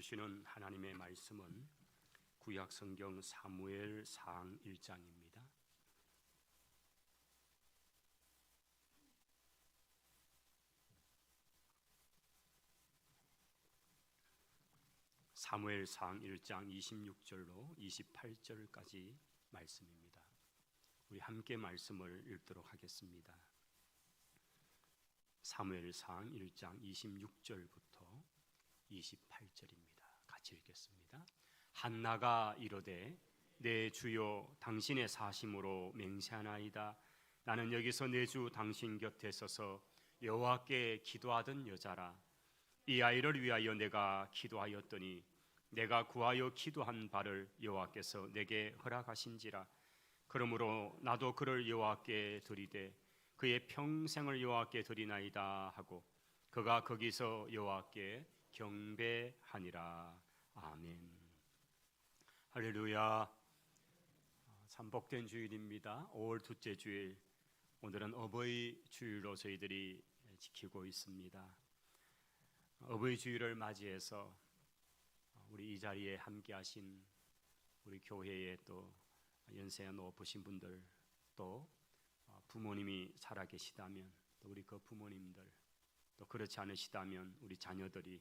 주시는 하나님의 말씀은 구약성경 사무엘상 1장입니다. 사무엘상 1장 26절로 28절까지 말씀입니다. 우리 함께 말씀을 읽도록 하겠습니다. 사무엘상 1장 26절부터 28절입니다. 같이 읽겠습니다. 한나가 이르되 내 주여 당신의 사심으로 맹세하나이다. 나는 여기서 내 주 당신 곁에 서서 여호와께 기도하던 여자라. 이 아이를 위하여 내가 기도하였더니 내가 구하여 기도한 바를 여호와께서 내게 허락하신지라. 그러므로 나도 그를 여호와께 드리되 그의 평생을 여호와께 드리나이다 하고 그가 거기서 여호와께 경배하니라. 아멘. 할렐루야. 참 복된 주일입니다. 5월 둘째 주일, 오늘은 어버이 주일로 저희들이 지키고 있습니다. 어버이 주일을 맞이해서 우리 이 자리에 함께 하신 우리 교회에 또 연세가 높으신 분들, 또 부모님이 살아계시다면 또 우리 그 부모님들, 또 그렇지 않으시다면 우리 자녀들이,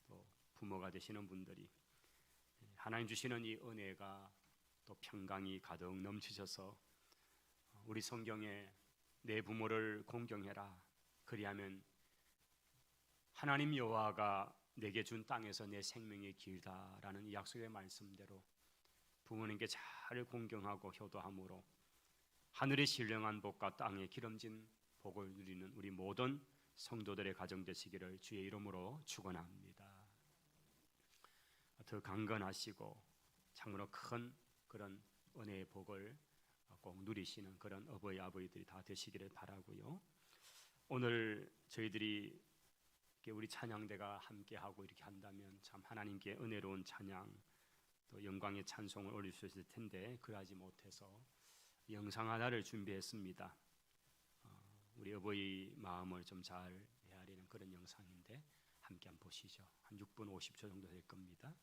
또 부모가 되시는 분들이 하나님 주시는 이 은혜가 또 평강이 가득 넘치셔서 우리 성경에 내 부모를 공경해라, 그리하면 하나님 여호와가 내게 준 땅에서 내 생명이 길다라는 이 약속의 말씀대로 부모님께 잘 공경하고 효도함으로 하늘의 신령한 복과 땅에 기름진 복을 누리는 우리 모든 성도들의 가정 되시기를 주의 이름으로 축원합니다. 더 강건하시고 참으로 큰 그런 은혜의 복을 꼭 누리시는 그런 어버이 아버지들이 다 되시기를 바라고요. 오늘 저희들이 우리 찬양대가 함께하고 이렇게 한다면 참 하나님께 은혜로운 찬양, 또 영광의 찬송을 올릴 수 있을 텐데 그러하지 못해서 영상 하나를 준비했습니다. 우리 어버이 마음을 좀 잘 헤아리는 그런 영상인데 함께 한번 보시죠. 한 6분 50초 정도 될 겁니다.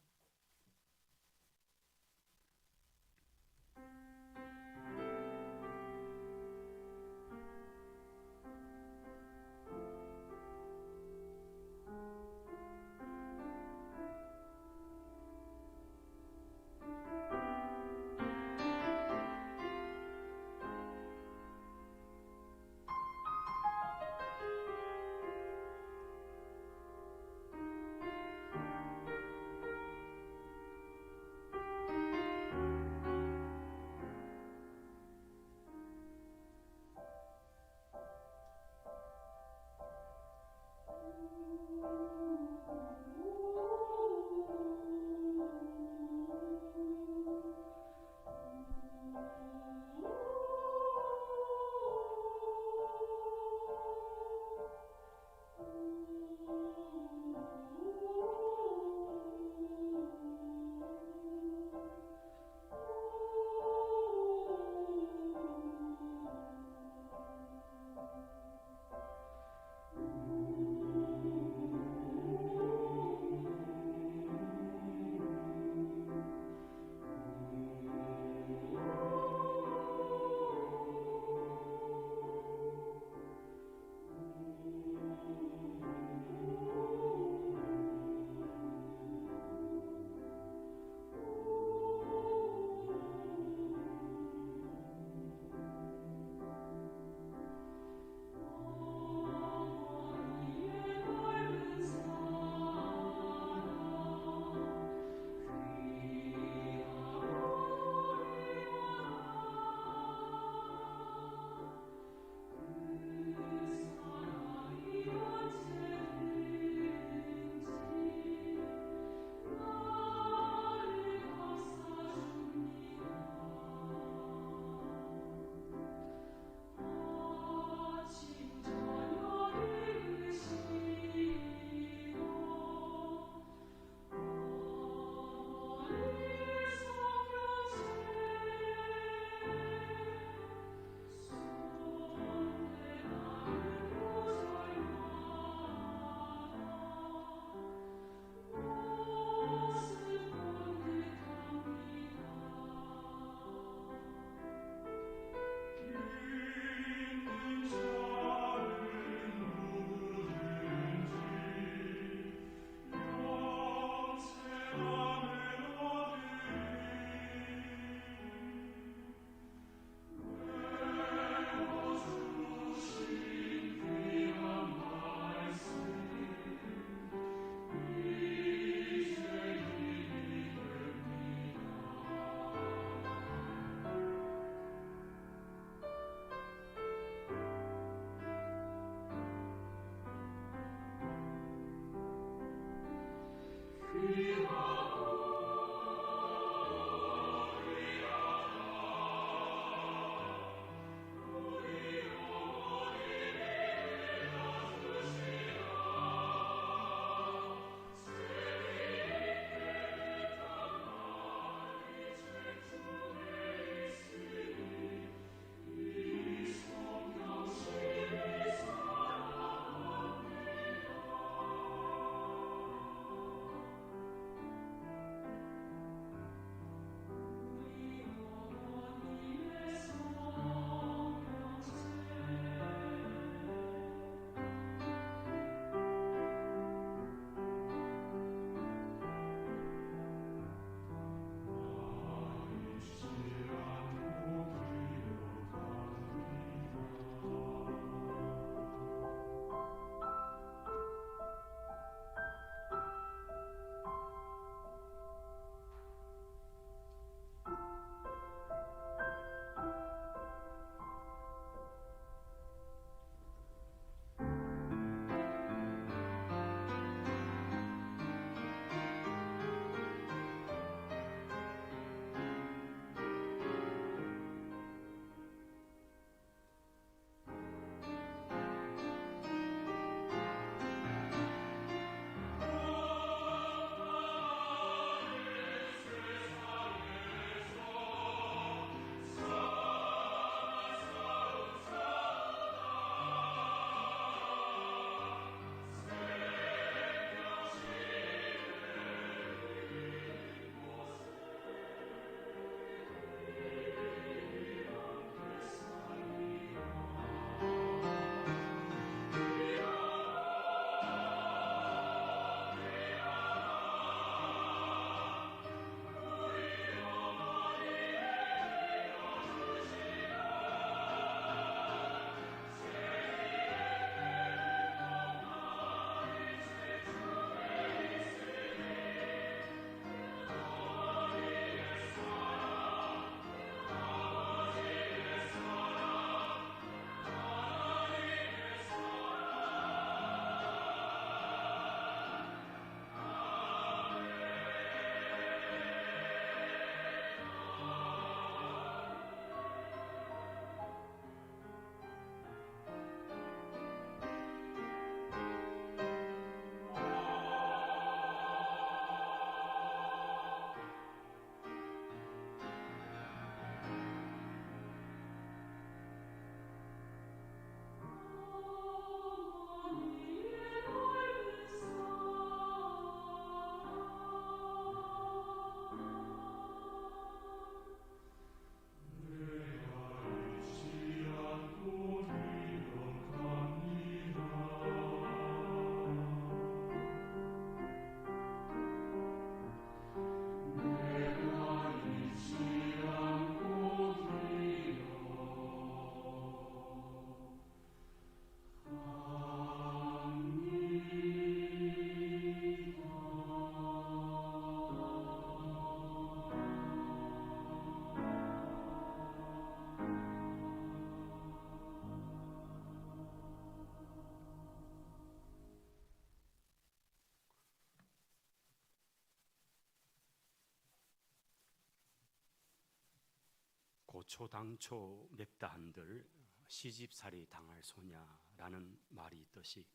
초당초 맵다 한들 시집살이 당할 소냐라는 말이 있듯이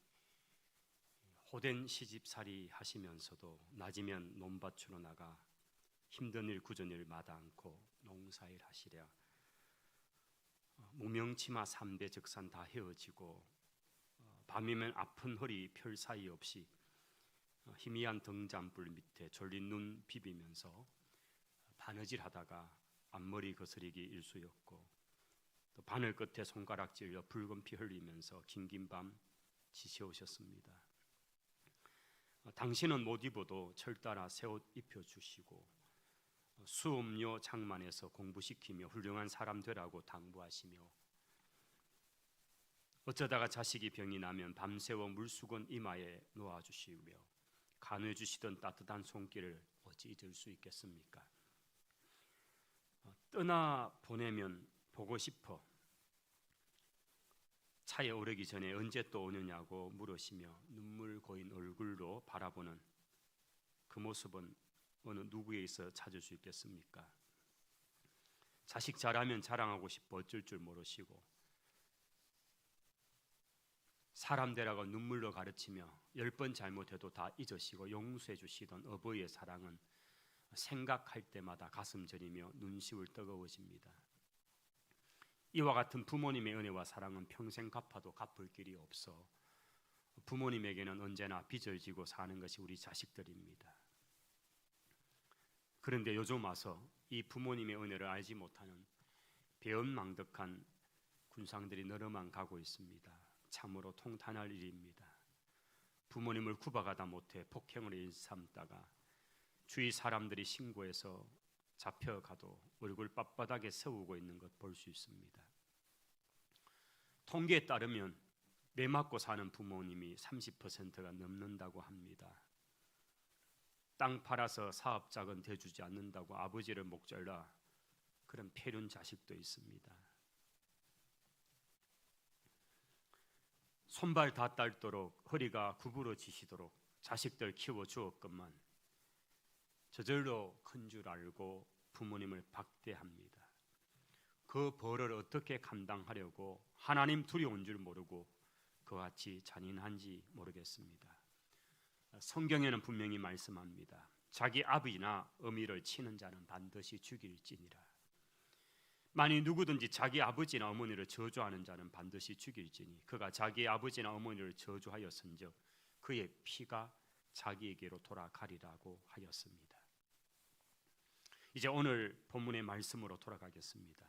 호된 시집살이 하시면서도 낮이면 논밭으로 나가 힘든 일 굳은 일 마다 않고 농사일 하시랴. 무명치마 3대 적산 다 헤어지고 밤이면 아픈 허리 펼 사이 없이 희미한 등잔불 밑에 졸린 눈 비비면서 바느질하다가 앞머리 거스리기 일쑤였고 또 바늘 끝에 손가락 찔려 붉은 피 흘리면서 긴긴 밤 지새우셨습니다. 당신은 못 입어도 철따라 새 옷 입혀주시고 수음료 장만해서 공부시키며 훌륭한 사람 되라고 당부하시며 어쩌다가 자식이 병이 나면 밤새워 물수건 이마에 놓아주시며 간호해주시던 따뜻한 손길을 어찌 잊을 수 있겠습니까? 떠나 보내면 보고 싶어 차에 오르기 전에 언제 또 오느냐고 물으시며 눈물 고인 얼굴로 바라보는 그 모습은 어느 누구에게서 찾을 수 있겠습니까? 자식 잘하면 자랑하고 싶어 어쩔 줄 모르시고 사람 되라고 눈물로 가르치며 10번 잘못해도 다 잊으시고 용서해 주시던 어버이의 사랑은 생각할 때마다 가슴 저리며 눈시울 뜨거워집니다. 이와 같은 부모님의 은혜와 사랑은 평생 갚아도 갚을 길이 없어 부모님에게는 언제나 빚을 지고 사는 것이 우리 자식들입니다. 그런데 요즘 와서 이 부모님의 은혜를 알지 못하는 배은망덕한 군상들이 늘어만 가고 있습니다. 참으로 통탄할 일입니다. 부모님을 구박하다 못해 폭행을 일삼다가 주위 사람들이 신고해서 잡혀가도 얼굴 빳빳하게 세우고 있는 것 볼 수 있습니다. 통계에 따르면 매 맞고 사는 부모님이 30%가 넘는다고 합니다. 땅 팔아서 사업자금 대주지 않는다고 아버지를 목잘라 그런 폐륜 자식도 있습니다. 손발 다 딸도록 허리가 구부러지시도록 자식들 키워주었건만 저절로 큰 줄 알고 부모님을 박대합니다. 그 벌을 어떻게 감당하려고 하나님 두려운 줄 모르고 그와 같이 잔인한지 모르겠습니다. 성경에는 분명히 말씀합니다. 자기 아버지나 어미를 치는 자는 반드시 죽일지니라. 만일 누구든지 자기 아버지나 어머니를 저주하는 자는 반드시 죽일지니 그가 자기 아버지나 어머니를 저주하였은즉 그의 피가 자기에게로 돌아가리라고 하였습니다. 이제 오늘 본문의 말씀으로 돌아가겠습니다.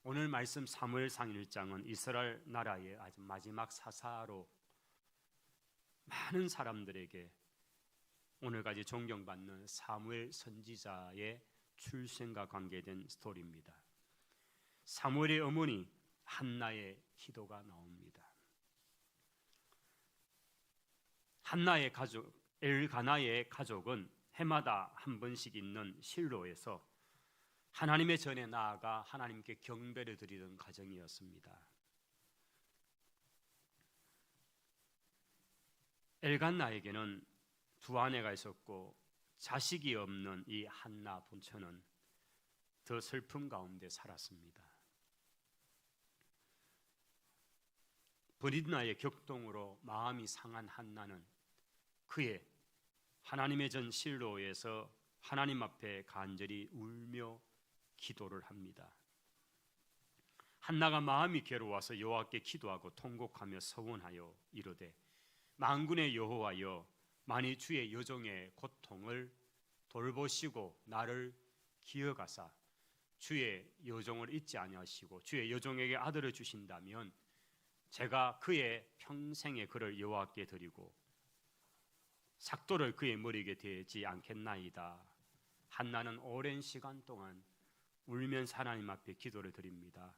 오늘 말씀 사무엘상 1장은 이스라엘 나라의 아주 마지막 사사로 많은 사람들에게 오늘까지 존경받는 사무엘 선지자의 출생과 관계된 스토리입니다. 사무엘의 어머니 한나의 기도가 나옵니다. 한나의 가족 엘가나의 가족은 해마다 한 번씩 있는 실로에서 하나님의 전에 나아가 하나님께 경배를 드리던 가정이었습니다. 엘간나에게는 두 아내가 있었고 자식이 없는 이 한나 본처는 더 슬픔 가운데 살았습니다. 브릿나의 격동으로 마음이 상한 한나는 그의 하나님의 전 실로에서 하나님 앞에 간절히 울며 기도를 합니다. 한나가 마음이 괴로워서 여호와께 기도하고 통곡하며 서원하여 이르되 만군의 여호와여 만일 주의 여종의 고통을 돌보시고 나를 기억하사 주의 여종을 잊지 아니하시고 주의 여종에게 아들을 주신다면 제가 그의 평생의 그를 여호와께 드리고 삭도를 그의 머리에 대지 않겠나이다. 한나는 오랜 시간 동안 울면서 하나님 앞에 기도를 드립니다.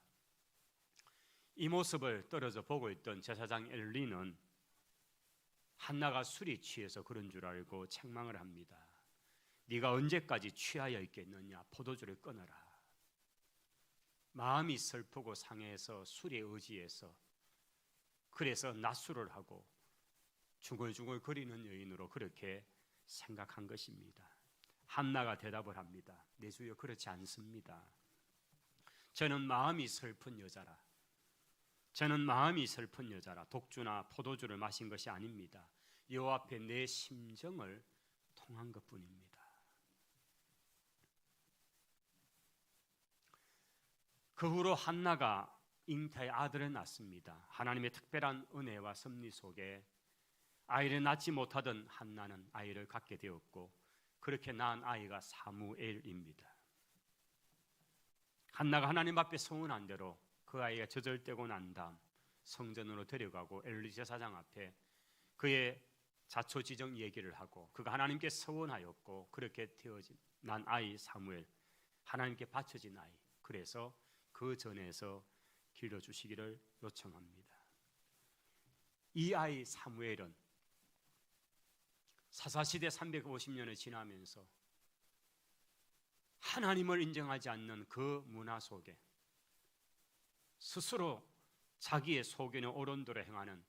이 모습을 떨어져 보고 있던 제사장 엘리는 한나가 술이 취해서 그런 줄 알고 책망을 합니다. 네가 언제까지 취하여 있겠느냐? 포도주를 끊어라. 마음이 슬프고 상해서 술에 의지해서 그래서 낮술을 하고 중얼중얼 거리는 여인으로 그렇게 생각한 것입니다. 한나가 대답을 합니다. 내 주여 그렇지 않습니다. 저는 마음이 슬픈 여자라. 저는 마음이 슬픈 여자라. 독주나 포도주를 마신 것이 아닙니다. 여호와 앞에 내 심정을 통한 것뿐입니다. 그 후로 한나가 잉태의 아들을 낳습니다. 하나님의 특별한 은혜와 섭리 속에 아이를 낳지 못하던 한나는 아이를 갖게 되었고, 그렇게 낳은 아이가 사무엘입니다. 한나가 하나님 앞에 서원한 대로 그 아이가 저절되고 난 다음 성전으로 데려가고 엘리 제사장 앞에 그의 자초지정 얘기를 하고, 그가 하나님께 서원하였고 그렇게 되어진 난 아이 사무엘, 하나님께 바쳐진 아이, 그래서 그 전에서 길러주시기를 요청합니다. 이 아이 사무엘은 사사시대 350년을 지나면서 하나님을 인정하지 않는 그 문화 속에 스스로 자기의 소견에 옳은 대로 행하는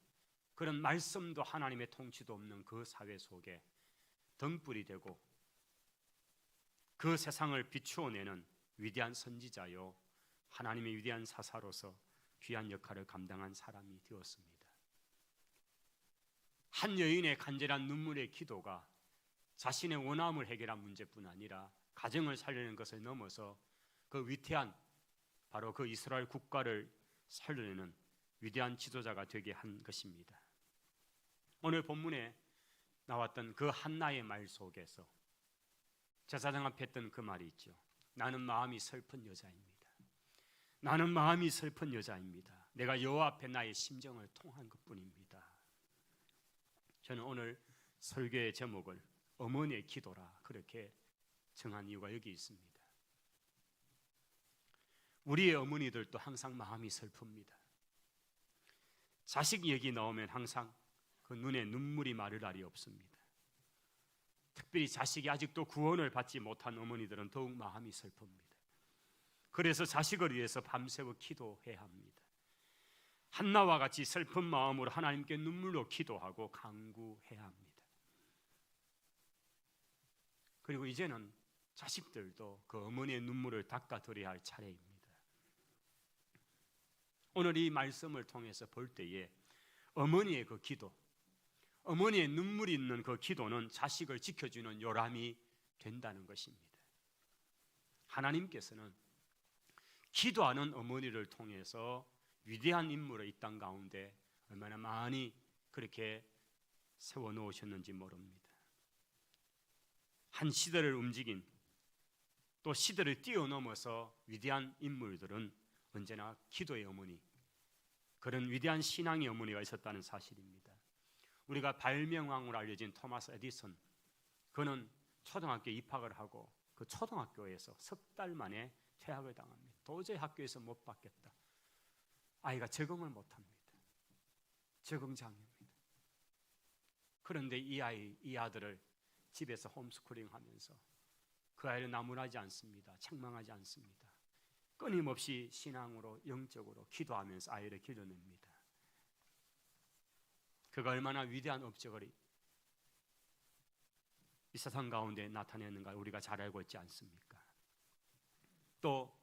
그런 말씀도 하나님의 통치도 없는 그 사회 속에 등불이 되고 그 세상을 비추어내는 위대한 선지자요, 하나님의 위대한 사사로서 귀한 역할을 감당한 사람이 되었습니다. 한 여인의 간절한 눈물의 기도가 자신의 원함을 해결한 문제뿐 아니라 가정을 살리는 것을 넘어서 그 위대한 바로 그 이스라엘 국가를 살려내는 위대한 지도자가 되게 한 것입니다. 오늘 본문에 나왔던 그 한나의 말 속에서 제사장 앞에 했던 그 말이 있죠. 나는 마음이 슬픈 여자입니다. 나는 마음이 슬픈 여자입니다. 내가 여호와 앞에 나의 심정을 통한 것뿐입니다. 저는 오늘 설교의 제목을 어머니의 기도라 그렇게 정한 이유가 여기 있습니다. 우리의 어머니들도 항상 마음이 슬픕니다. 자식 얘기 나오면 항상 그 눈에 눈물이 마를 날이 없습니다. 특별히 자식이 아직도 구원을 받지 못한 어머니들은 더욱 마음이 슬픕니다. 그래서 자식을 위해서 밤새워 기도해야 합니다. 한나와 같이 슬픈 마음으로 하나님께 눈물로 기도하고 간구해야 합니다. 그리고 이제는 자식들도 그 어머니의 눈물을 닦아드려야 할 차례입니다. 오늘 이 말씀을 통해서 볼 때에 어머니의 그 기도, 어머니의 눈물이 있는 그 기도는 자식을 지켜주는 요람이 된다는 것입니다. 하나님께서는 기도하는 어머니를 통해서 위대한 인물을 이 땅 가운데 얼마나 많이 그렇게 세워놓으셨는지 모릅니다. 한 시대를 움직인, 또 시대를 뛰어넘어서 위대한 인물들은 언제나 기도의 어머니, 그런 위대한 신앙의 어머니가 있었다는 사실입니다. 우리가 발명왕으로 알려진 토마스 에디슨, 그는 초등학교 입학을 하고 그 초등학교에서 석 달 만에 퇴학을 당합니다. 도저히 학교에서 못 받겠다. 아이가 적응을 못합니다. 적응장애입니다. 그런데 이 아들을 집에서 홈스쿨링 하면서 그 아이를 나무라지 않습니다. 책망하지 않습니다. 끊임없이 신앙으로 영적으로 기도하면서 아이를 길러냅니다. 그가 얼마나 위대한 업적을 이 세상 가운데 나타내는가 우리가 잘 알고 있지 않습니까? 또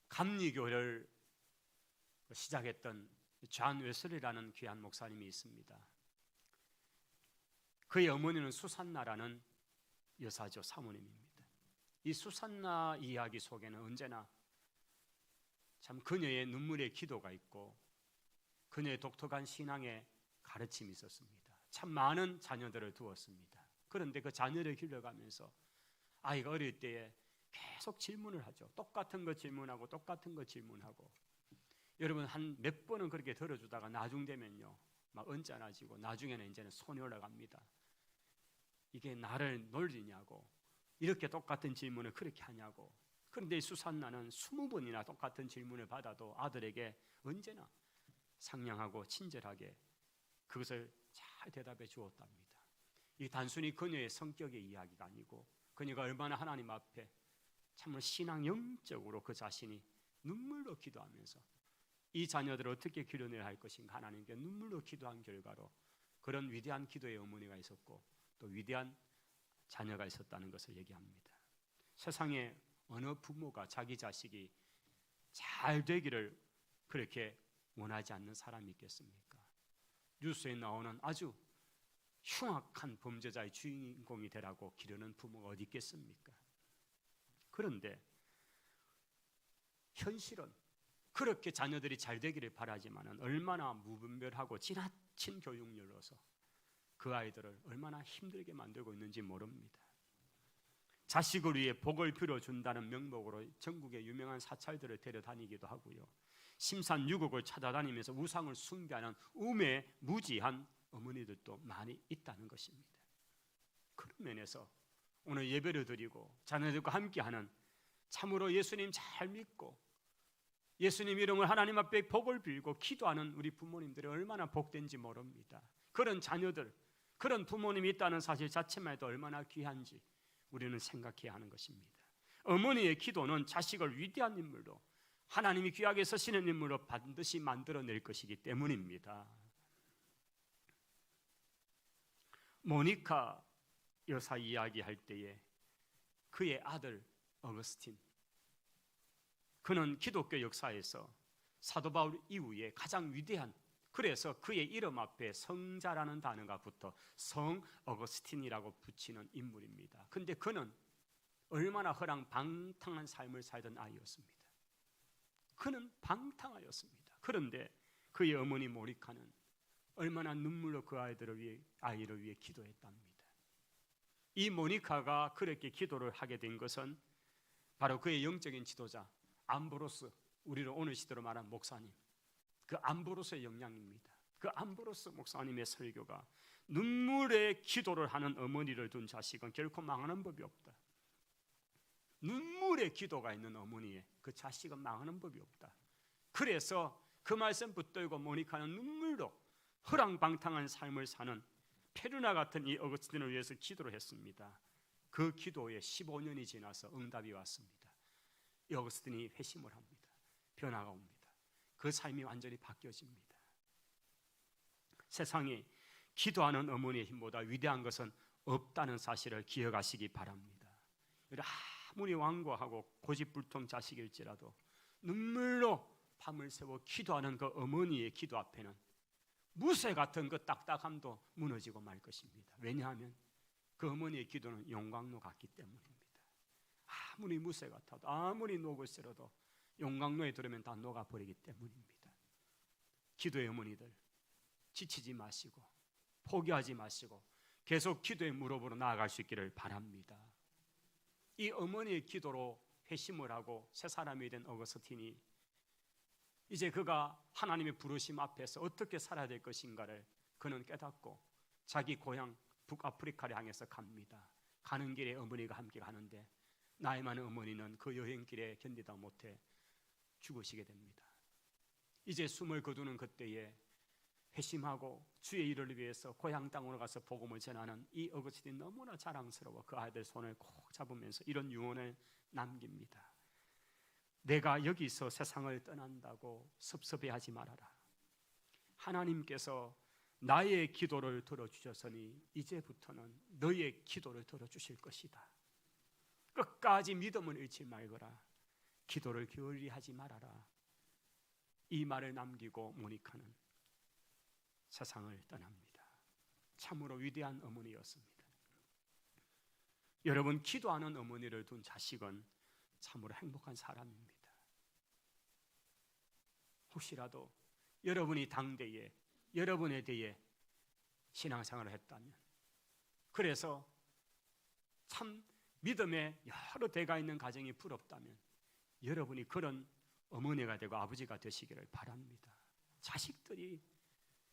감리교를 시작했던 존 웨슬리라는 귀한 목사님이 있습니다. 그의 어머니는 수산나라는 여사죠, 사모님입니다. 이 수산나 이야기 속에는 언제나 참 그녀의 눈물의 기도가 있고 그녀의 독특한 신앙의 가르침이 있었습니다. 참 많은 자녀들을 두었습니다. 그런데 그 자녀를 길러가면서 아이가 어릴 때에 계속 질문을 하죠. 똑같은 거 질문하고 똑같은 거 질문하고, 여러분 한 몇 번은 그렇게 들어주다가 나중 되면요 막 언짢아지고 나중에는 이제는 손이 올라갑니다. 이게 나를 놀리냐고, 이렇게 똑같은 질문을 그렇게 하냐고. 그런데 수산나는 20번이나 똑같은 질문을 받아도 아들에게 언제나 상냥하고 친절하게 그것을 잘 대답해 주었답니다. 이 단순히 그녀의 성격의 이야기가 아니고 그녀가 얼마나 하나님 앞에 참으로 신앙 영적으로 그 자신이 눈물로 기도하면서 이 자녀들을 어떻게 길러내야 할 것인가 하나님께 눈물로 기도한 결과로 그런 위대한 기도의 어머니가 있었고 또 위대한 자녀가 있었다는 것을 얘기합니다. 세상에 어느 부모가 자기 자식이 잘 되기를 그렇게 원하지 않는 사람이 있겠습니까? 뉴스에 나오는 아주 흉악한 범죄자의 주인공이 되라고 기르는 부모가 어디 있겠습니까? 그런데 현실은 그렇게 자녀들이 잘 되기를 바라지만 얼마나 무분별하고 지나친 교육열로서 그 아이들을 얼마나 힘들게 만들고 있는지 모릅니다. 자식을 위해 복을 빌어준다는 명목으로 전국의 유명한 사찰들을 데려다니기도 하고요, 심산유곡을 찾아다니면서 우상을 숭배하는 우매무지한 어머니들도 많이 있다는 것입니다. 그런 면에서 오늘 예배를 드리고 자녀들과 함께하는, 참으로 예수님 잘 믿고 예수님 이름을 하나님 앞에 복을 빌고 기도하는 우리 부모님들이 얼마나 복된지 모릅니다. 그런 자녀들, 그런 부모님이 있다는 사실 자체만 해도 얼마나 귀한지 우리는 생각해야 하는 것입니다. 어머니의 기도는 자식을 위대한 인물로, 하나님이 귀하게 쓰시는 인물로 반드시 만들어낼 것이기 때문입니다. 모니카 여사 이야기할 때에 그의 아들 어거스틴, 그는 기독교 역사에서 사도 바울 이후에 가장 위대한, 그래서 그의 이름 앞에 성자라는 단어가 붙어 성 어거스틴이라고 붙이는 인물입니다. 근데 그는 얼마나 허랑방탕한 삶을 살던 아이였습니다. 그는 방탕하였습니다. 그런데 그의 어머니 모니카는 얼마나 눈물로 그 아이를 위해 기도했답니다. 이 모니카가 그렇게 기도를 하게 된 것은 바로 그의 영적인 지도자 암브로스, 우리를 오늘 시대로 말하는 목사님, 그 암브로스의 영향입니다. 그 암브로스 목사님의 설교가 눈물의 기도를 하는 어머니를 둔 자식은 결코 망하는 법이 없다. 눈물의 기도가 있는 어머니의 그 자식은 망하는 법이 없다. 그래서 그 말씀 붙들고 모니카는 눈물로 허랑방탕한 삶을 사는 페르나 같은 이 어거스틴을 위해서 기도를 했습니다. 그 기도에 15년이 지나서 응답이 왔습니다. 이 어거스틴이 회심을 합니다. 변화가 옵니다. 그 삶이 완전히 바뀌어집니다. 세상에 기도하는 어머니의 힘보다 위대한 것은 없다는 사실을 기억하시기 바랍니다. 아무리 완고하고 고집불통 자식일지라도 눈물로 밤을 새워 기도하는 그 어머니의 기도 앞에는 무쇠 같은 그 딱딱함도 무너지고 말 것입니다. 왜냐하면 그 어머니의 기도는 용광로 같기 때문입니다. 아무리 무쇠 같아도 아무리 녹을 쓸어도 용광로에 들으면 다 녹아버리기 때문입니다. 기도의 어머니들, 지치지 마시고 포기하지 마시고 계속 기도의 무릎으로 나아갈 수 있기를 바랍니다. 이 어머니의 기도로 회심을 하고 새 사람이 된 어거스틴이 이제 그가 하나님의 부르심 앞에서 어떻게 살아야 될 것인가를 그는 깨닫고 자기 고향 북아프리카를 향해서 갑니다. 가는 길에 어머니가 함께 가는데 나이 많은 어머니는 그 여행길에 견디다 못해 죽으시게 됩니다. 이제 숨을 거두는 그때에 회심하고 주의 일을 위해서 고향 땅으로 가서 복음을 전하는 이 어거스틴이 너무나 자랑스러워 그 아이들 손을 꼭 잡으면서 이런 유언을 남깁니다. 내가 여기서 세상을 떠난다고 섭섭해하지 말아라. 하나님께서 나의 기도를 들어주셨으니 이제부터는 너의 기도를 들어주실 것이다. 끝까지 믿음을 잃지 말거라. 기도를 게을리 하지 말아라. 이 말을 남기고 모니카는 세상을 떠납니다. 참으로 위대한 어머니였습니다. 여러분, 기도하는 어머니를 둔 자식은 참으로 행복한 사람입니다. 혹시라도 여러분이 당대에 여러분에 대해 신앙생활을 했다면, 그래서 참 믿음에 여러 대가 있는 가정이 부럽다면 여러분이 그런 어머니가 되고 아버지가 되시기를 바랍니다. 자식들이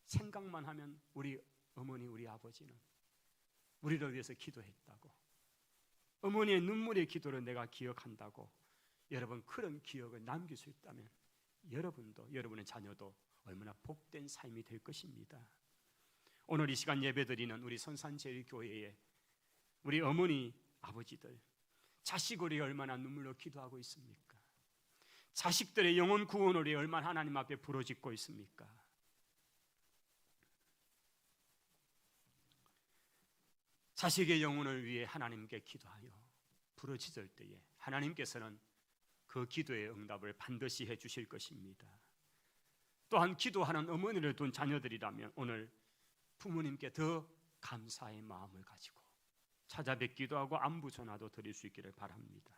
생각만 하면 우리 어머니, 우리 아버지는 우리를 위해서 기도했다고, 어머니의 눈물의 기도를 내가 기억한다고 여러분 그런 기억을 남길 수 있다면 여러분도 여러분의 자녀도 얼마나 복된 삶이 될 것입니다. 오늘 이 시간 예배드리는 우리 선산제일교회에 우리 어머니, 아버지들, 자식을 위해 얼마나 눈물로 기도하고 있습니까? 자식들의 영혼 구원을 위해 얼마나 하나님 앞에 부르짖고 있습니까? 자식의 영혼을 위해 하나님께 기도하여 부르짖을 때에 하나님께서는 그 기도의 응답을 반드시 해 주실 것입니다. 또한 기도하는 어머니를 둔 자녀들이라면 오늘 부모님께 더 감사의 마음을 가지고 찾아뵙기도 하고 안부 전화도 드릴 수 있기를 바랍니다.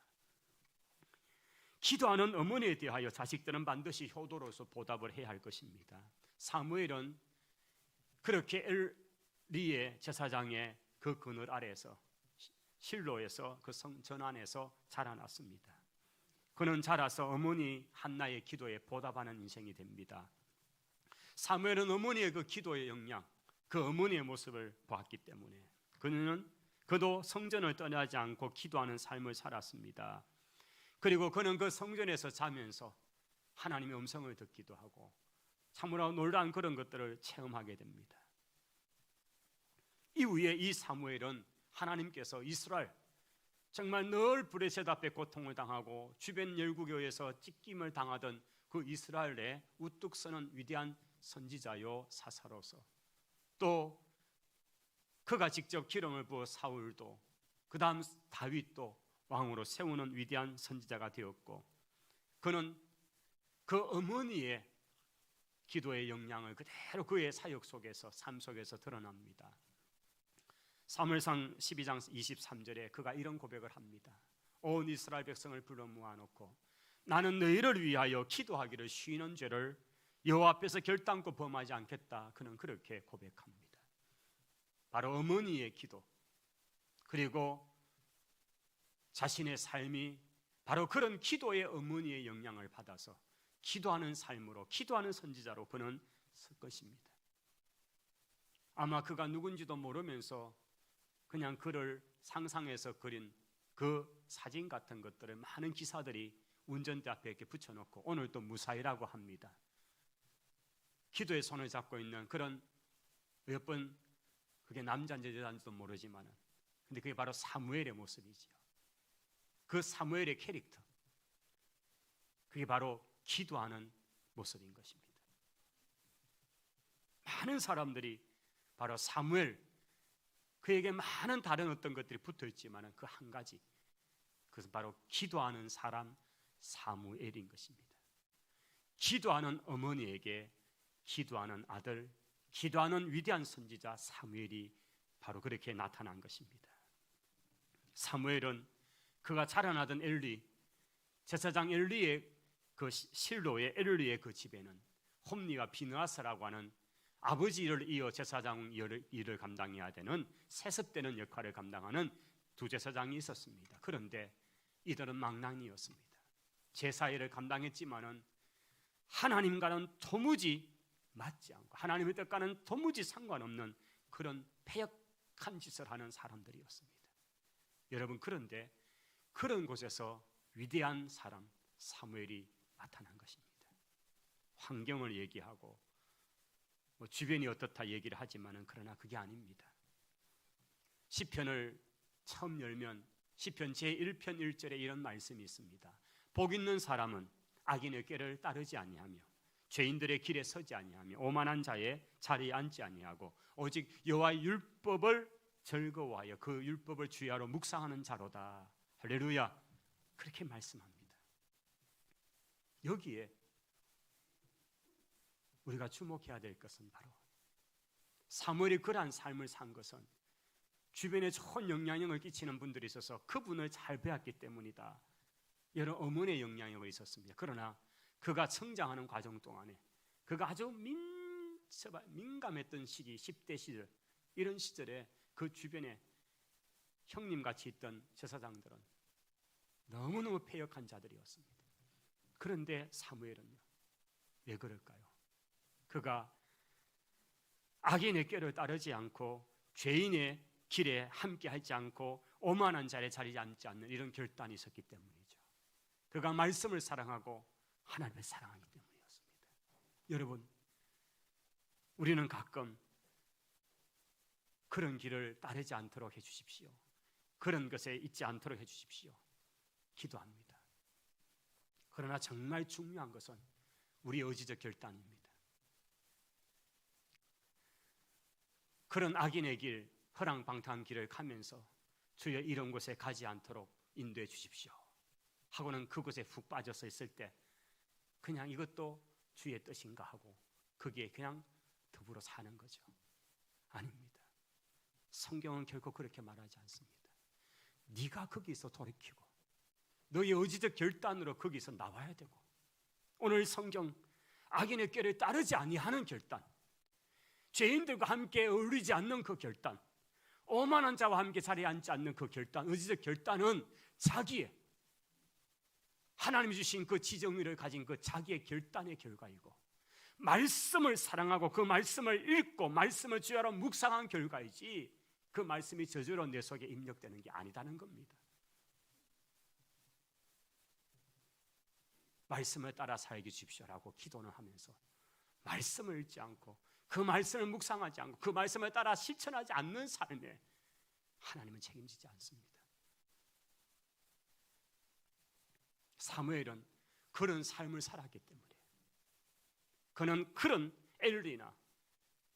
기도하는 어머니에 대하여 자식들은 반드시 효도로서 보답을 해야 할 것입니다. 사무엘은 그렇게 엘리의 제사장의 그 그늘 아래에서 실로에서 그 성전 안에서 자라났습니다. 그는 자라서 어머니 한나의 기도에 보답하는 인생이 됩니다. 사무엘은 어머니의 그 기도의 역량, 그 어머니의 모습을 보았기 때문에 그도 성전을 떠나지 않고 기도하는 삶을 살았습니다. 그리고 그는 그 성전에서 자면서 하나님의 음성을 듣기도 하고 참으로 놀라운 그런 것들을 체험하게 됩니다. 이후에 이 사무엘은 하나님께서 이스라엘 정말 늘 브레셋 앞에 고통을 당하고 주변 열국교에서 찢김을 당하던 그 이스라엘에 우뚝 서는 위대한 선지자요 사사로서, 또 그가 직접 기름을 부어 사울도 그 다음 다윗도 왕으로 세우는 위대한 선지자가 되었고, 그는 그 어머니의 기도의 역량을 그대로 그의 사역 속에서 삶 속에서 드러납니다. 사무엘상 12장 23절에 그가 이런 고백을 합니다. 온 이스라엘 백성을 불러 모아놓고 나는 너희를 위하여 기도하기를 쉬는 죄를 여호와 앞에서 결단코 범하지 않겠다. 그는 그렇게 고백합니다. 바로 어머니의 기도, 그리고 자신의 삶이 바로 그런 기도의 어머니의 영향을 받아서 기도하는 삶으로, 기도하는 선지자로 그는 설 것입니다. 아마 그가 누군지도 모르면서 그냥 그를 상상해서 그린 그 사진 같은 것들을 많은 기사들이 운전대 앞에 이렇게 붙여놓고 오늘 또 무사히라고 합니다. 기도의 손을 잡고 있는 그런, 몇 번 그게 남자인지 여자인지도 모르지만 근데 그게 바로 사무엘의 모습이지요. 그 사무엘의 캐릭터, 그게 바로 기도하는 모습인 것입니다. 많은 사람들이 바로 사무엘, 그에게 많은 다른 어떤 것들이 붙어있지만 그 한 가지, 그것은 바로 기도하는 사람 사무엘인 것입니다. 기도하는 어머니에게 기도하는 아들, 기도하는 위대한 선지자 사무엘이 바로 그렇게 나타난 것입니다. 사무엘은 그가 자라나던 엘리, 제사장 엘리의 그 실로의 엘리의 그 집에는 홈리와 비느하스라고 하는 아버지를 이어 제사장 일을 감당해야 되는 세습되는 역할을 감당하는 두 제사장이 있었습니다. 그런데 이들은 망나니였습니다. 제사 일을 감당했지만은 하나님과는 도무지 맞지 않고 하나님의 뜻과는 도무지 상관없는 그런 패역한 짓을 하는 사람들이었습니다. 여러분, 그런데 그런 곳에서 위대한 사람 사무엘이 나타난 것입니다. 환경을 얘기하고 주변이 어떻다 얘기를 하지만은 그러나 그게 아닙니다. 시편을 처음 열면 시편 제1편 1절에 이런 말씀이 있습니다. 복 있는 사람은 악인의 꾀를 따르지 아니하며 죄인들의 길에 서지 아니하며 오만한 자의 자리에 앉지 아니하고 오직 여호와의 율법을 즐거워하여 그 율법을 주야로 묵상하는 자로다. 할렐루야. 그렇게 말씀합니다. 여기에 우리가 주목해야 될 것은 바로 사무엘이 그러한 삶을 산 것은 주변에 좋은 영향력을 끼치는 분들이 있어서 그분을 잘 배웠기 때문이다. 여러 어머니의 영향력이 있었습니다. 그러나 그가 성장하는 과정 동안에 그가 아주 민감했던 시기, 10대 시절, 이런 시절에 그 주변에 형님같이 있던 제사장들은 너무너무 패역한 자들이었습니다. 그런데 사무엘은요, 왜 그럴까요? 그가 악인의 꾀를 따르지 않고 죄인의 길에 함께 하지 않고 오만한 자리에 자리에 앉지 않는 이런 결단이 있었기 때문이죠. 그가 말씀을 사랑하고 하나님을 사랑하기 때문이었습니다. 여러분, 우리는 가끔 그런 길을 따르지 않도록 해주십시오. 그런 것에 있지 않도록 해주십시오. 기도합니다. 그러나 정말 중요한 것은 우리 의지적 결단입니다. 그런 악인의 길, 허랑방탕한 길을 가면서 주여 이런 곳에 가지 않도록 인도해 주십시오. 하고는 그곳에 훅 빠져서 있을 때 그냥 이것도 주의 뜻인가 하고 거기에 그냥 더불어 사는 거죠. 아닙니다. 성경은 결코 그렇게 말하지 않습니다. 네가 거기서 돌이키고 너의 의지적 결단으로 거기서 나와야 되고, 오늘 성경 악인의 꾀를 따르지 아니하는 결단, 죄인들과 함께 어울리지 않는 그 결단, 오만한 자와 함께 자리에 앉지 않는 그 결단, 의지적 결단은 자기의 하나님이 주신 그 지정의를 가진 그 자기의 결단의 결과이고, 말씀을 사랑하고 그 말씀을 읽고 말씀을 주야로 묵상한 결과이지 그 말씀이 저절로 내 속에 입력되는 게 아니다는 겁니다. 말씀을 따라 살게 주십시오라고 기도는 하면서 말씀을 읽지 않고 그 말씀을 묵상하지 않고 그 말씀을 따라 실천하지 않는 삶에 하나님은 책임지지 않습니다. 사무엘은 그런 삶을 살았기 때문에, 그는 그런 엘리나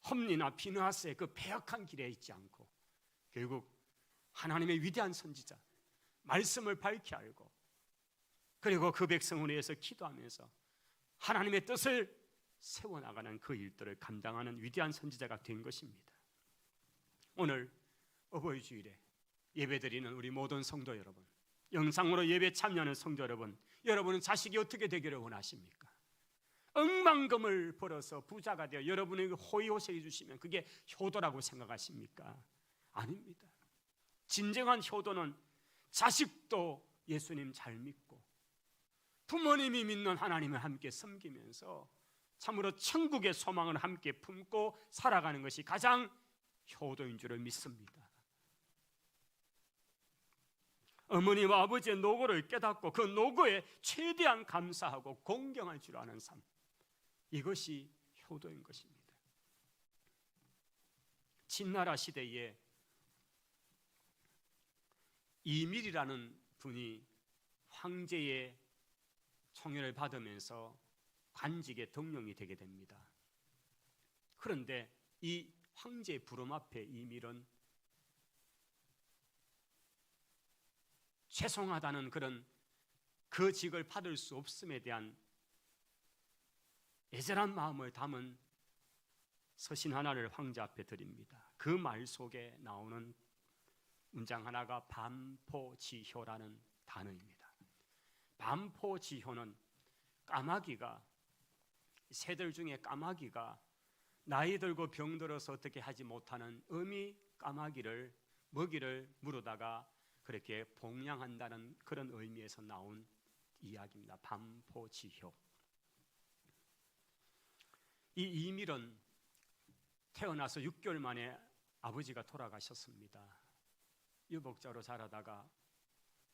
홈리나 비느하스의 그 배역한 길에 있지 않고 결국 하나님의 위대한 선지자 말씀을 밝히 알고, 그리고 그 백성을 위해서 기도하면서 하나님의 뜻을 세워나가는 그 일들을 감당하는 위대한 선지자가 된 것입니다. 오늘 어버이 주일에 예배드리는 우리 모든 성도 여러분, 영상으로 예배 참여하는 성도 여러분, 여러분은 자식이 어떻게 되기를 원하십니까? 억만금을 벌어서 부자가 되어 여러분에게 호의호색해 주시면 그게 효도라고 생각하십니까? 아닙니다. 진정한 효도는 자식도 예수님 잘 믿고 부모님이 믿는 하나님을 함께 섬기면서 참으로 천국의 소망을 함께 품고 살아가는 것이 가장 효도인 줄을 믿습니다. 어머니와 아버지의 노고를 깨닫고 그 노고에 최대한 감사하고 공경할 줄 아는 삶, 이것이 효도인 것입니다. 진나라 시대에 이밀이라는 분이 황제의 총애를 받으면서 관직에 등용이 되게 됩니다. 그런데 이 황제의 부름 앞에 이밀은 죄송하다는 그런 그 직을 받을 수 없음에 대한 애절한 마음을 담은 서신 하나를 황제 앞에 드립니다. 그 말 속에 나오는 문장 하나가 반포지효라는 단어입니다. 반포지효는 까마귀가, 새들 중에 까마귀가 나이 들고 병들어서 어떻게 하지 못하는 어미 까마귀를 먹이를 물어다가 그렇게 봉양한다는 그런 의미에서 나온 이야기입니다. 반포지효. 이 이밀은 태어나서 6개월 만에 아버지가 돌아가셨습니다. 유복자로 자라다가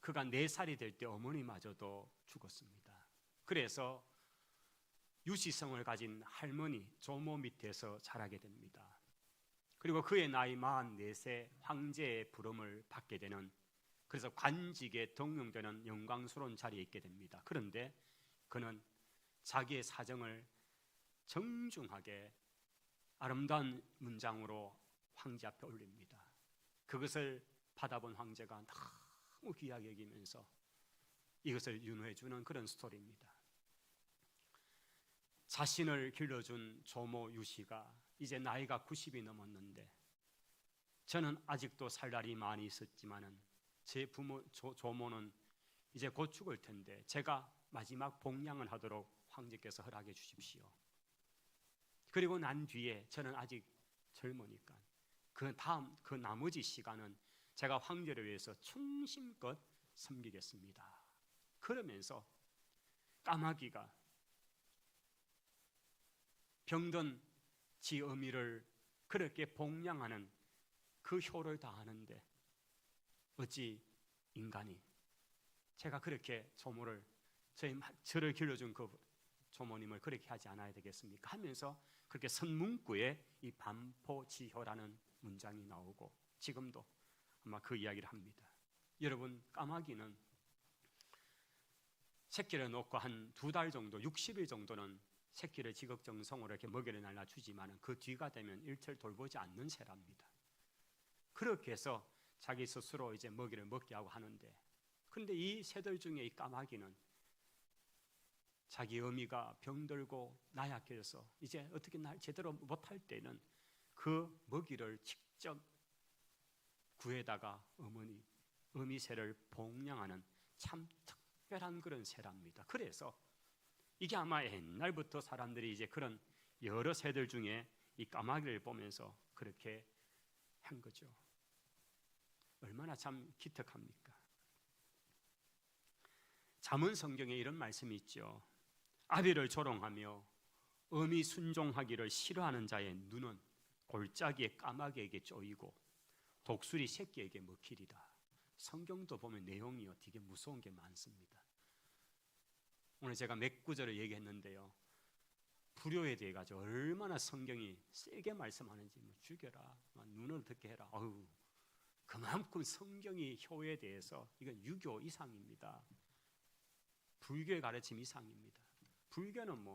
그가 4살이 될 때 어머니마저도 죽었습니다. 그래서 유시성을 가진 할머니 조모 밑에서 자라게 됩니다. 그리고 그의 나이 44세 황제의 부름을 받게 되는, 그래서 관직에 등용되는 영광스러운 자리에 있게 됩니다. 그런데 그는 자기의 사정을 정중하게 아름다운 문장으로 황제 앞에 올립니다. 그것을 받아본 황제가 너무 귀하게 여기면서 이것을 윤호해 주는 그런 스토리입니다. 자신을 길러준 조모 유씨가 이제 나이가 90이 넘었는데, 저는 아직도 살 날이 많이 있었지만은 제 부모 조모는 이제 곧 죽을 텐데 제가 마지막 봉양을 하도록 황제께서 허락해 주십시오. 그리고 난 뒤에 저는 아직 젊으니까 그 다음 그 나머지 시간은 제가 황제를 위해서 충심껏 섬기겠습니다. 그러면서 까마귀가 병든 지 어미를 그렇게 봉양하는 그 효를 다하는데, 어찌 인간이 제가 그렇게 조모를 저를 길러준 그 조모님을 그렇게 하지 않아야 되겠습니까? 하면서 그렇게 선문구에 이 반포지효라는 문장이 나오고 지금도 아마 그 이야기를 합니다. 여러분, 까마귀는 새끼를 놓고 한 2달 정도, 60일 정도는 새끼를 지극정성으로 이렇게 먹이를 날라주지만 그 뒤가 되면 일체를 돌보지 않는 새랍니다. 그렇게 해서 자기 스스로 이제 먹이를 먹게 하고 하는데, 그런데 이 새들 중에 이 까마귀는 자기 어미가 병들고 나약해져서 이제 어떻게 날 제대로 못할 때는 그 먹이를 직접 구에다가 어미 새를 봉양하는 참 특별한 그런 새랍니다. 그래서 이게 아마 옛날부터 사람들이 이제 그런 여러 새들 중에 이 까마귀를 보면서 그렇게 한 거죠. 얼마나 참 기특합니까? 잠언 성경에 이런 말씀이 있죠. 아비를 조롱하며 어미 순종하기를 싫어하는 자의 눈은 골짜기의 까마귀에게 쪼이고 독수리 새끼에게 먹히리라. 성경도 보면 내용이 되게 무서운 게 많습니다. 오늘 제가 몇 구절을 얘기했는데요, 불효에 대해 가지고 얼마나 성경이 세게 말씀하는지, 죽여라, 눈을 어떻게 해라, 그만큼 성경이 효에 대해서 이건 유교 이상입니다. 불교의 가르침 이상입니다. 불교는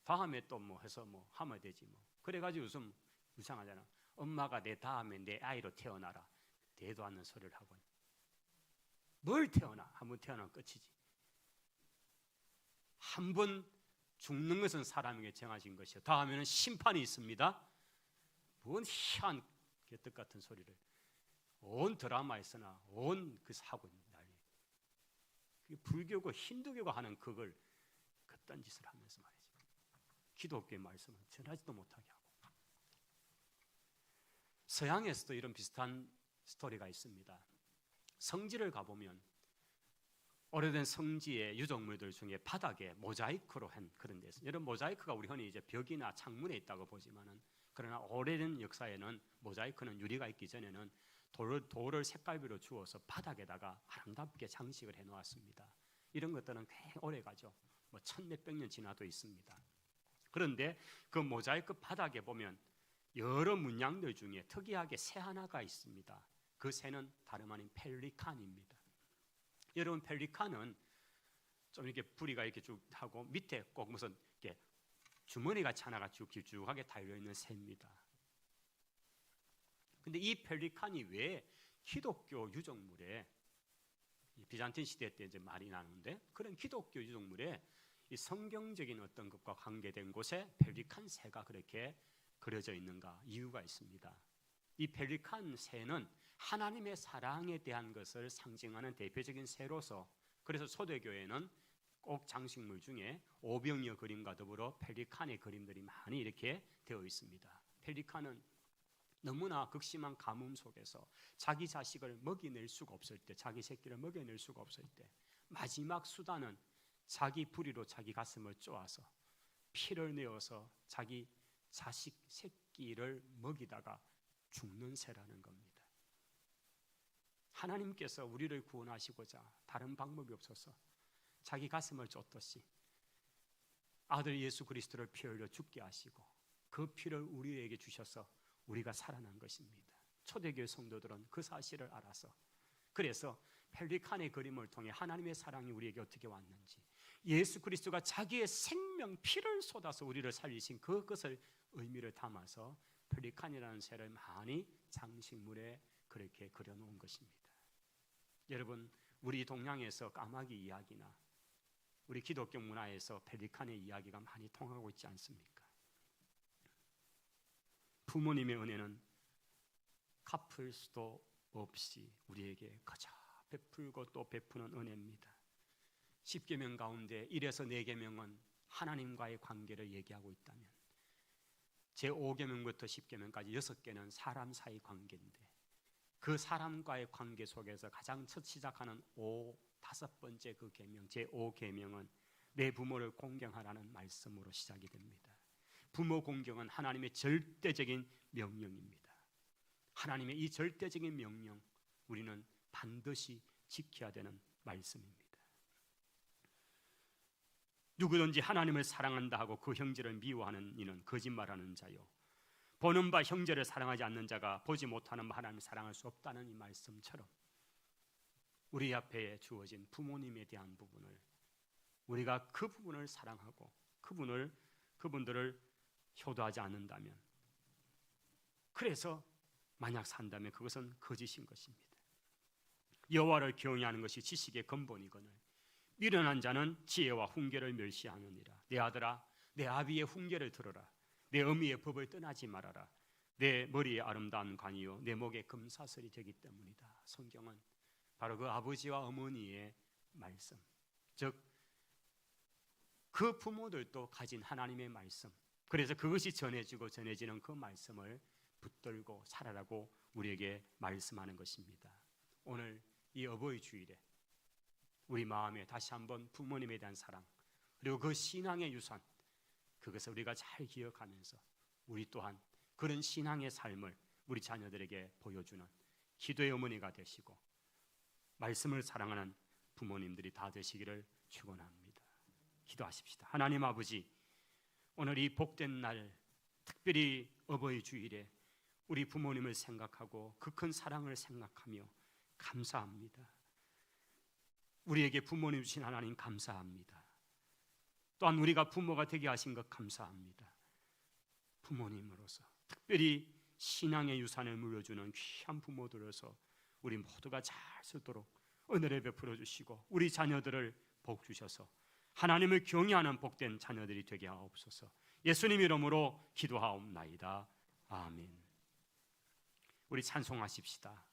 다음에 또 해서 하면 되지 그래가지고 요즘 이상하잖아. 엄마가 내 다음에 내 아이로 태어나라. 대도 않는 소리를 하고. 뭘 태어나? 한번 태어나면 끝이지. 한 번 죽는 것은 사람에게 정하신 것이요, 다음에는 심판이 있습니다. 뭔 희한 개떡 같은 소리를 온 드라마에서나 온 그 사고 난리. 불교고 힌두교가 하는 그걸 그딴 짓을 하면서 말이죠. 기독교의 말씀을 전하지도 못하게 하고. 서양에서도 이런 비슷한 스토리가 있습니다. 성지를 가보면 오래된 성지의 유적물들 중에 바닥에 모자이크로 한 그런 데서, 이런 모자이크가 우리 흔히 이제 벽이나 창문에 있다고 보지만은, 그러나 오래된 역사에는 모자이크는 유리가 있기 전에는 돌을 색깔비로 주어서 바닥에다가 아름답게 장식을 해 놓았습니다. 이런 것들은 꽤 오래 가죠. 1000몇백 년 지나도 있습니다. 그런데 그 모자이크 바닥에 보면 여러 문양들 중에 특이하게 새 하나가 있습니다. 그 새는 다름 아닌 펠리칸입니다. 여러분, 펠리칸은 좀 이렇게 부리가 이렇게 쭉 하고 밑에 꼭 무슨 이렇게 주머니 같이 하나가 쭉 길쭉하게 달려 있는 새입니다. 근데 이 펠리칸이 왜 기독교 유적물에, 비잔틴 시대 때 이제 말이 나는데, 그런 기독교 유적물에 이 성경적인 어떤 것과 관계된 곳에 펠리칸 새가 그렇게 그려져 있는가? 이유가 있습니다. 이 펠리칸 새는 하나님의 사랑에 대한 것을 상징하는 대표적인 새로서, 그래서 초대교회는 꼭 장식물 중에 오병이어 그림과 더불어 펠리칸의 그림들이 많이 이렇게 되어 있습니다. 펠리칸은 너무나 극심한 가뭄 속에서 자기 자식을 먹여낼 수가 없을 때, 자기 새끼를 먹여낼 수가 없을 때 마지막 수단은 자기 부리로 자기 가슴을 쪼아서 피를 내어서 자기 자식 새끼를 먹이다가 죽는 새라는 겁니다. 하나님께서 우리를 구원하시고자 다른 방법이 없어서 자기 가슴을 쫓듯이 아들 예수 그리스도를 피 흘려 죽게 하시고 그 피를 우리에게 주셔서 우리가 살아난 것입니다. 초대교회 성도들은 그 사실을 알아서, 그래서 펠리칸의 그림을 통해 하나님의 사랑이 우리에게 어떻게 왔는지, 예수 그리스도가 자기의 생명 피를 쏟아서 우리를 살리신 그것을 의미를 담아서 펠리칸이라는 새를 많이 장식물에 그렇게 그려놓은 것입니다. 여러분, 우리 동양에서 까마귀 이야기나 우리 기독교 문화에서 펠리칸의 이야기가 많이 통하고 있지 않습니까? 부모님의 은혜는 갚을 수도 없이 우리에게 그저 베풀고 또 베푸는 은혜입니다. 10계명 가운데 1에서 4계명은 하나님과의 관계를 얘기하고 있다면, 제5계명부터 10계명까지 6개는 사람 사이 관계인데, 그 사람과의 관계 속에서 가장 첫 시작하는 5번째 그 계명, 제5계명은 내 부모를 공경하라는 말씀으로 시작이 됩니다. 부모 공경은 하나님의 절대적인 명령입니다. 하나님의 이 절대적인 명령, 우리는 반드시 지켜야 되는 말씀입니다. 누구든지 하나님을 사랑한다 하고 그 형제를 미워하는 이는 거짓말하는 자요, 보는 바 형제를 사랑하지 않는 자가 보지 못하는 바 하나님을 사랑할 수 없다는 이 말씀처럼, 우리 앞에 주어진 부모님에 대한 부분을 우리가 그 부분을 사랑하고 그분들을 효도하지 않는다면, 그래서 만약 산다면 그것은 거짓인 것입니다. 여호와를 경외하는 것이 지식의 근본이거늘 미련한 자는 지혜와 훈계를 멸시하느니라. 내 아들아, 내 아비의 훈계를 들어라. 내 어미의 법을 떠나지 말아라. 내 머리에 아름다운 관이요 내 목에 금사슬이 되기 때문이다. 성경은 바로 그 아버지와 어머니의 말씀, 즉 그 부모들도 가진 하나님의 말씀, 그래서 그것이 전해지고 전해지는 그 말씀을 붙들고 살아라고 우리에게 말씀하는 것입니다. 오늘 이 어버이 주일에 우리 마음에 다시 한번 부모님에 대한 사랑, 그리고 그 신앙의 유산, 그것을 우리가 잘 기억하면서 우리 또한 그런 신앙의 삶을 우리 자녀들에게 보여주는 기도의 어머니가 되시고 말씀을 사랑하는 부모님들이 다 되시기를 축원합니다. 기도하십시다. 하나님 아버지, 오늘 이 복된 날, 특별히 어버이 주일에 우리 부모님을 생각하고 그 큰 사랑을 생각하며 감사합니다. 우리에게 부모님 주신 하나님 감사합니다. 또한 우리가 부모가 되게 하신 것 감사합니다. 부모님으로서 특별히 신앙의 유산을 물려주는 귀한 부모들로서 우리 모두가 잘 쓰도록 은혜를 베풀어 주시고 우리 자녀들을 복 주셔서 하나님을 경외하는 복된 자녀들이 되게 하옵소서. 예수님 이름으로 기도하옵나이다. 아멘. 우리 찬송하십시다.